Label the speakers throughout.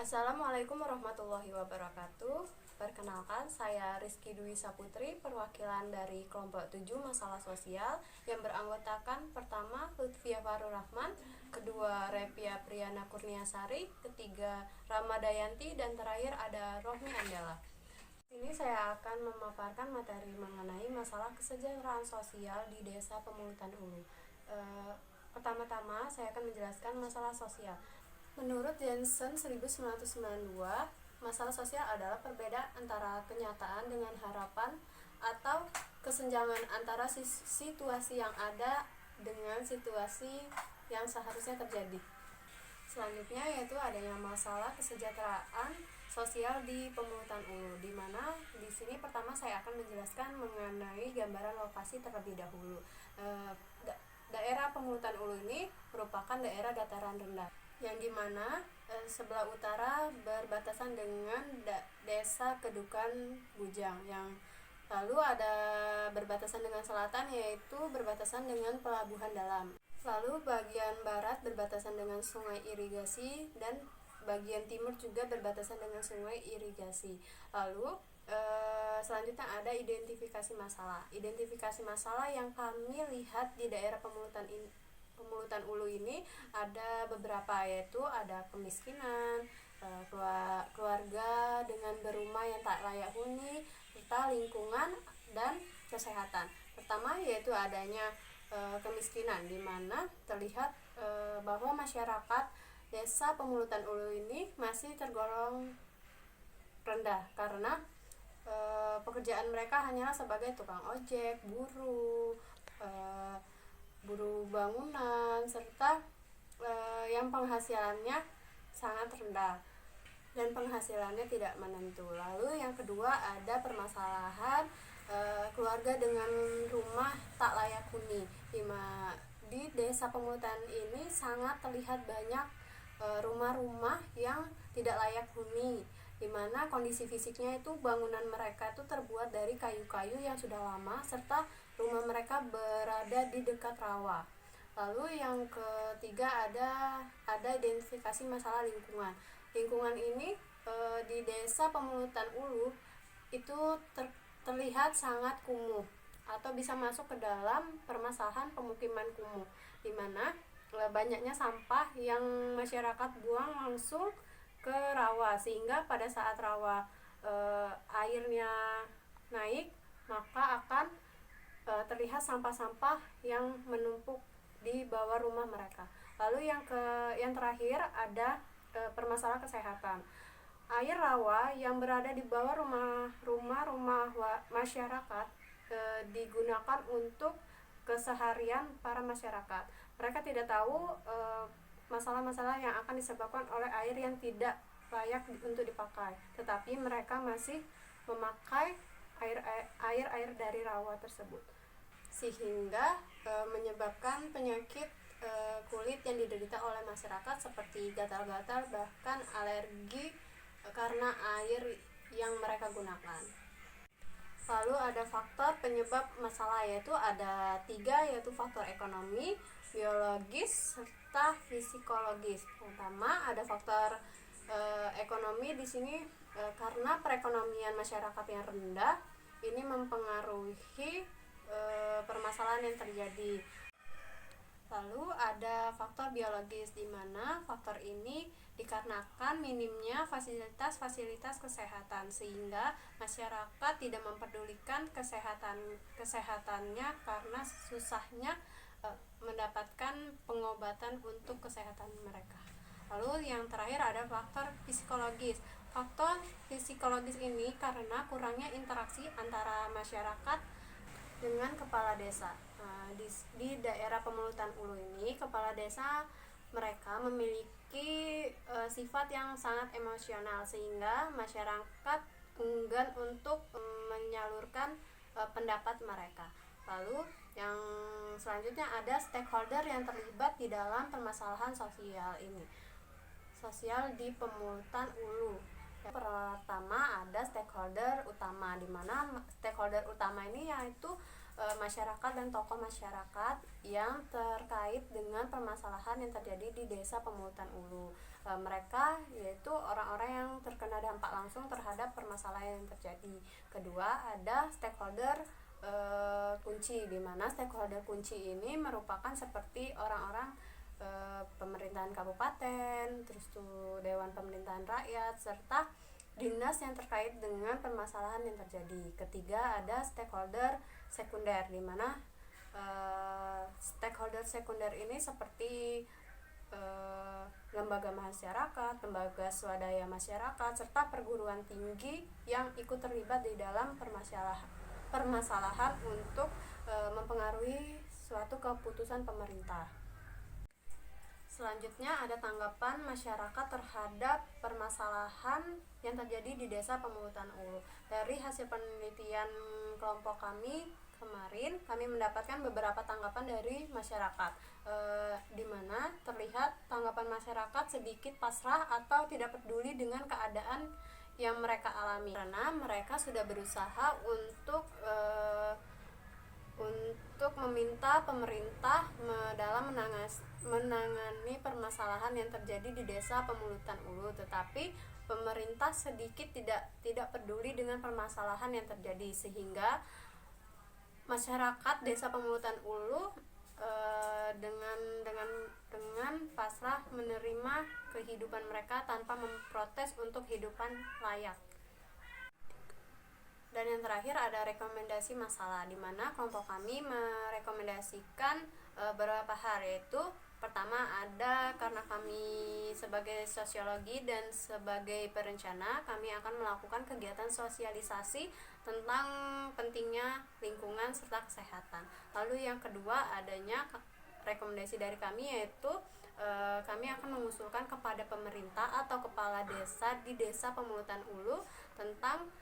Speaker 1: Assalamualaikum warahmatullahi wabarakatuh. Perkenalkan, saya Rizky Dwi Saputri, perwakilan dari kelompok 7 masalah sosial yang beranggotakan pertama Lutfia Farur Rahman, kedua Repia Priyana Kurniasari, ketiga Ramadayanti, dan terakhir ada Rohmi Andela. Di sini saya akan memaparkan materi mengenai masalah kesejahteraan sosial di Desa Pemulutan Ulu. Pertama-tama saya akan menjelaskan masalah sosial. Menurut Jensen 1992, masalah sosial adalah perbedaan antara kenyataan dengan harapan atau kesenjangan antara situasi yang ada dengan situasi yang seharusnya terjadi. Selanjutnya yaitu adanya masalah kesejahteraan sosial di Pemulutan Ulu, di mana di sini pertama saya akan menjelaskan mengenai gambaran lokasi terlebih dahulu. Daerah Pemulutan Ulu ini merupakan daerah dataran rendah, yang dimana sebelah utara berbatasan dengan desa Kedukan Bujang, yang lalu ada berbatasan dengan selatan yaitu berbatasan dengan Pelabuhan Dalam, lalu bagian barat berbatasan dengan Sungai Irigasi, dan bagian timur juga berbatasan dengan Sungai Irigasi. Lalu selanjutnya ada identifikasi masalah. Identifikasi masalah yang kami lihat di daerah Pemulutan Ulu ini ada beberapa, yaitu ada kemiskinan, keluarga dengan berumah yang tak layak huni, serta lingkungan dan kesehatan. Pertama yaitu adanya kemiskinan, di mana terlihat bahwa masyarakat Desa Pemulutan Ulu ini masih tergolong rendah karena pekerjaan mereka hanyalah sebagai tukang ojek, buruh bangunan, serta yang penghasilannya sangat rendah dan penghasilannya tidak menentu. Lalu yang kedua ada permasalahan keluarga dengan rumah tak layak huni. Di Desa Pemulutan ini sangat terlihat banyak rumah-rumah yang tidak layak huni, di mana kondisi fisiknya itu bangunan mereka itu terbuat dari kayu-kayu yang sudah lama, serta rumah mereka berada di dekat rawa. Lalu yang ketiga ada identifikasi masalah lingkungan. Lingkungan ini di Desa Pemulutan Ulu itu terlihat sangat kumuh atau bisa masuk ke dalam permasalahan pemukiman kumuh, di mana banyaknya sampah yang masyarakat buang langsung ke rawa, sehingga pada saat rawa airnya naik maka akan terlihat sampah-sampah yang menumpuk di bawah rumah mereka. Lalu yang terakhir ada permasalahan kesehatan. Air rawa yang berada di bawah rumah masyarakat digunakan untuk keseharian para masyarakat. Mereka tidak tahu masalah-masalah yang akan disebabkan oleh air yang tidak layak untuk dipakai, tetapi mereka masih memakai air dari rawa tersebut, sehingga menyebabkan penyakit kulit yang diderita oleh masyarakat seperti gatal-gatal, bahkan alergi karena air yang mereka gunakan. Lalu ada faktor penyebab masalah, yaitu ada 3, yaitu faktor ekonomi, biologis, serta psikologis. Pertama ada faktor ekonomi. Di sini karena perekonomian masyarakat yang rendah ini mempengaruhi permasalahan yang terjadi. Lalu ada faktor biologis, di mana faktor ini dikarenakan minimnya fasilitas kesehatan, sehingga masyarakat tidak mempedulikan kesehatannya karena susahnya mendapatkan pengobatan untuk kesehatan mereka. Lalu yang terakhir ada faktor psikologis. Faktor psikologis ini karena kurangnya interaksi antara masyarakat dengan kepala desa. Di daerah Pemulutan Ulu ini kepala desa mereka memiliki sifat yang sangat emosional, sehingga masyarakat enggan untuk menyalurkan pendapat mereka. Lalu yang selanjutnya ada stakeholder yang terlibat di dalam permasalahan sosial di Pemulutan Ulu. Pertama ada stakeholder utama, di mana stakeholder utama ini yaitu masyarakat dan tokoh masyarakat yang terkait dengan permasalahan yang terjadi di Desa Pemulutan Ulu. mereka, yaitu orang-orang yang terkena dampak langsung terhadap permasalahan yang terjadi. Kedua, ada stakeholder kunci, di mana stakeholder kunci ini merupakan seperti orang-orang pemerintahan kabupaten, terus tuh dewan pemerintahan rakyat, serta dinas yang terkait dengan permasalahan yang terjadi. Ketiga, ada stakeholder sekunder, di mana stakeholder sekunder ini seperti lembaga masyarakat, lembaga swadaya masyarakat, serta perguruan tinggi yang ikut terlibat di dalam permasalahan untuk mempengaruhi suatu keputusan pemerintah. Selanjutnya ada tanggapan masyarakat terhadap permasalahan yang terjadi di Desa Pemungutan Ulu. Dari hasil penelitian kelompok kami kemarin, kami mendapatkan beberapa tanggapan dari masyarakat, di mana terlihat tanggapan masyarakat sedikit pasrah atau tidak peduli dengan keadaan yang mereka alami, karena mereka sudah berusaha untuk meminta pemerintah dalam menangani permasalahan yang terjadi di Desa Pemungutan Ulu, tetapi pemerintah sedikit tidak peduli dengan permasalahan yang terjadi, sehingga masyarakat Desa Pemungutan Ulu dengan pasrah menerima kehidupan mereka tanpa memprotes untuk kehidupan layak. Dan yang terakhir ada rekomendasi masalah, di mana kelompok kami merekomendasikan beberapa hal, yaitu pertama ada karena kami sebagai sosiologi dan sebagai perencana, kami akan melakukan kegiatan sosialisasi tentang pentingnya lingkungan serta kesehatan. Lalu yang kedua, adanya rekomendasi dari kami, yaitu kami akan mengusulkan kepada pemerintah atau kepala desa di Desa Pemungutan Ulu tentang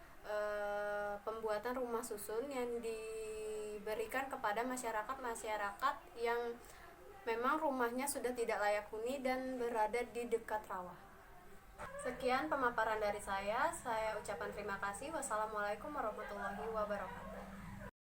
Speaker 1: pembuatan rumah susun yang diberikan kepada masyarakat yang memang rumahnya sudah tidak layak huni dan berada di dekat rawa. Sekian pemaparan dari saya ucapkan terima kasih. Wassalamualaikum warahmatullahi wabarakatuh.